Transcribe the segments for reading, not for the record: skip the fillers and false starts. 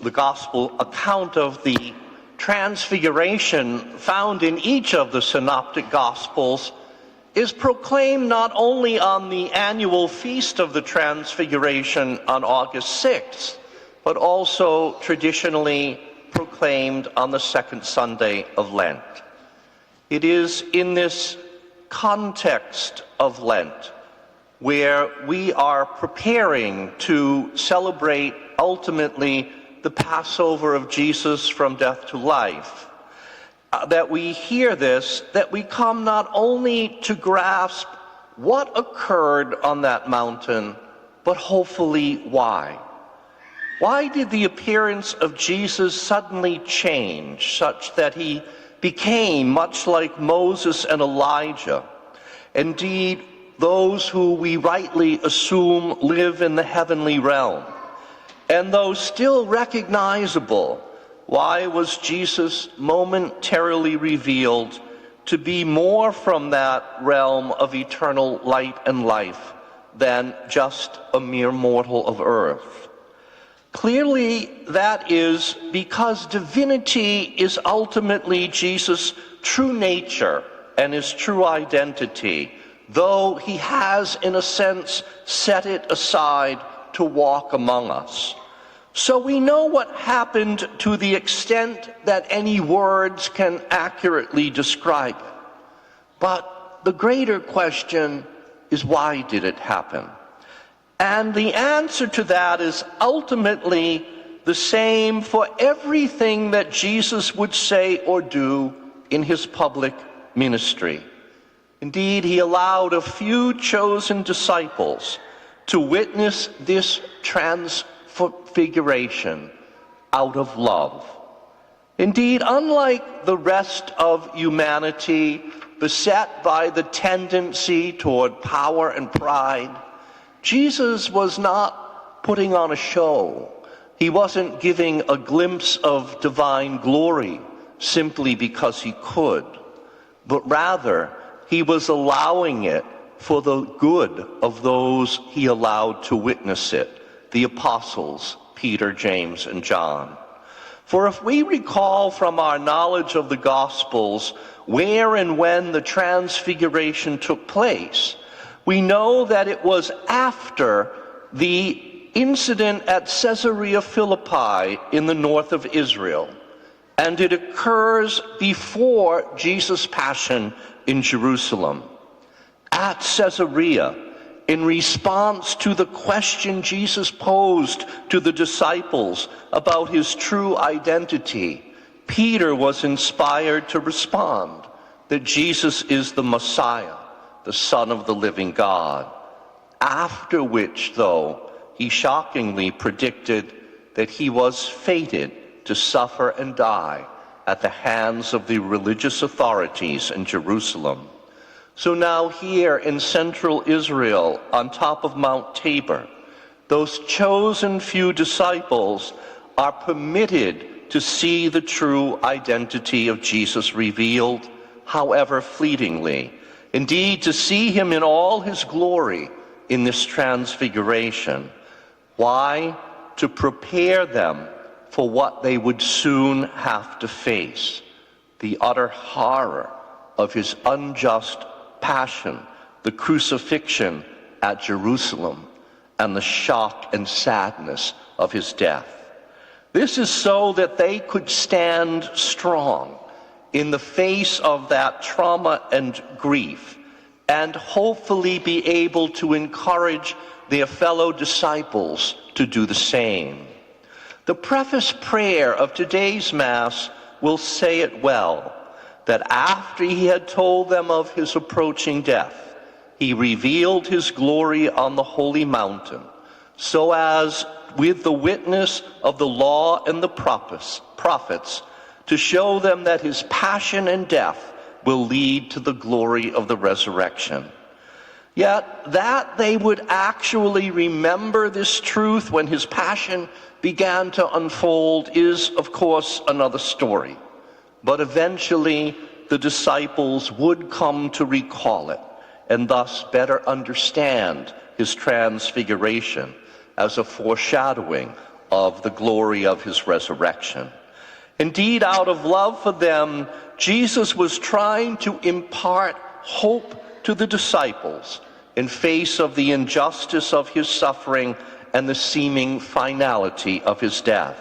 the gospel account of the transfiguration found in each of the synoptic gospels is proclaimed not only on the annual feast of the Transfiguration on August 6th, but also traditionally proclaimed on the second Sunday of Lent. It is in this context of Lent where we are preparing to celebrate ultimately the Passover of Jesus from death to life, that we hear this, that we come not only to grasp what occurred on that mountain, but hopefully why. Why did the appearance of Jesus suddenly change such that he became much like Moses and Elijah? Indeed, those who we rightly assume live in the heavenly realm. And though still recognizable, why was Jesus momentarily revealed to be more from that realm of eternal light and life than just a mere mortal of earth? Clearly, that is because divinity is ultimately Jesus' true nature and his true identity, though he has, in a sense, set it aside to walk among us. So we know what happened to the extent that any words can accurately describe it. But the greater question is, why did it happen? And the answer to that is ultimately the same for everything that Jesus would say or do in his public ministry. Indeed, he allowed a few chosen disciples to witness this transfiguration out of love. Indeed, unlike the rest of humanity, beset by the tendency toward power and pride, Jesus was not putting on a show. He wasn't giving a glimpse of divine glory simply because he could, but rather he was allowing it for the good of those he allowed to witness it, the apostles, Peter, James, and John. For if we recall from our knowledge of the Gospels where and when the Transfiguration took place, we know that it was after the incident at Caesarea Philippi in the north of Israel, and it occurs before Jesus' passion in Jerusalem. At Caesarea, in response to the question Jesus posed to the disciples about his true identity, Peter was inspired to respond that Jesus is the Messiah, the Son of the living God. After which, though, he shockingly predicted that he was fated to suffer and die at the hands of the religious authorities in Jerusalem. So now here in central Israel, on top of Mount Tabor, those chosen few disciples are permitted to see the true identity of Jesus revealed, however fleetingly. Indeed, to see him in all his glory in this transfiguration. Why? To prepare them for what they would soon have to face, the utter horror of his unjust passion, the crucifixion at Jerusalem, and the shock and sadness of his death. This is so that they could stand strong in the face of that trauma and grief, and hopefully be able to encourage their fellow disciples to do the same. The preface prayer of today's Mass will say it well, that after he had told them of his approaching death, he revealed his glory on the holy mountain, so as, with the witness of the law and the prophets, to show them that his passion and death will lead to the glory of the resurrection. Yet that they would actually remember this truth when his passion began to unfold is, of course, another story. But eventually, the disciples would come to recall it, and thus better understand his transfiguration as a foreshadowing of the glory of his resurrection. Indeed, out of love for them, Jesus was trying to impart hope to the disciples in face of the injustice of his suffering and the seeming finality of his death.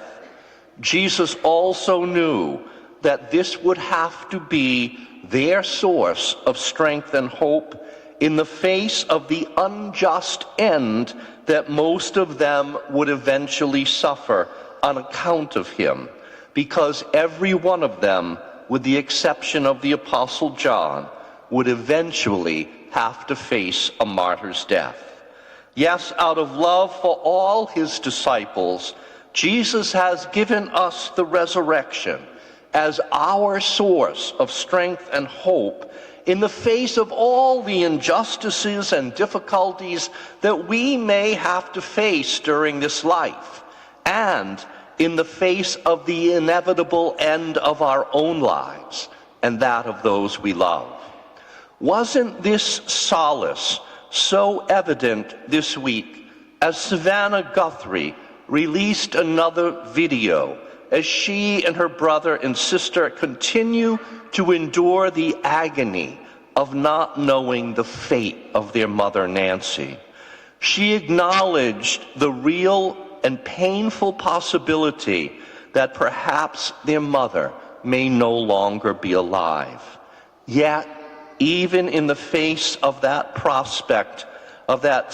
Jesus also knew that this would have to be their source of strength and hope in the face of the unjust end that most of them would eventually suffer on account of him, because every one of them, with the exception of the Apostle John, would eventually have to face a martyr's death. Yes, out of love for all his disciples, Jesus has given us the resurrection as our source of strength and hope in the face of all the injustices and difficulties that we may have to face during this life, and in the face of the inevitable end of our own lives and that of those we love. Wasn't this solace so evident this week as Savannah Guthrie released another video as she and her brother and sister continue to endure the agony of not knowing the fate of their mother, Nancy? She acknowledged the real and painful possibility that perhaps their mother may no longer be alive. Yet, even in the face of that prospect, of that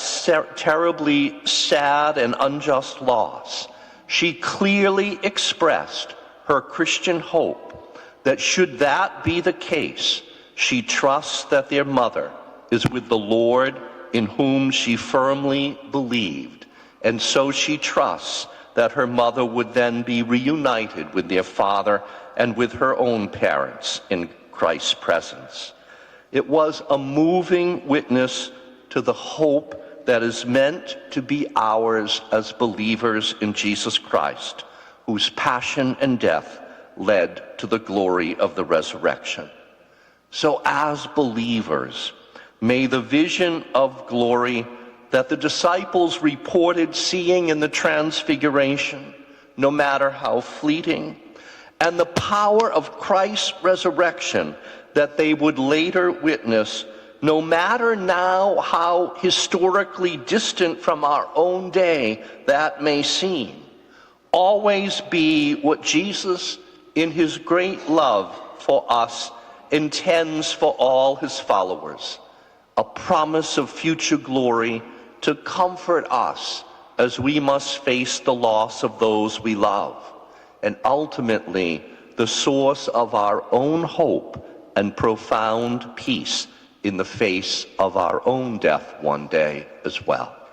terribly sad and unjust loss, she clearly expressed her Christian hope that should that be the case, she trusts that their mother is with the Lord in whom she firmly believed, and so she trusts that her mother would then be reunited with their father and with her own parents in Christ's presence. It was a moving witness to the hope that is meant to be ours as believers in Jesus Christ, whose passion and death led to the glory of the resurrection. So as believers, may the vision of glory that the disciples reported seeing in the Transfiguration, no matter how fleeting, and the power of Christ's resurrection that they would later witness, no matter now how historically distant from our own day that may seem, always be what Jesus, in his great love for us, intends for all his followers, a promise of future glory to comfort us as we must face the loss of those we love, and ultimately the source of our own hope and profound peace in the face of our own death one day as well.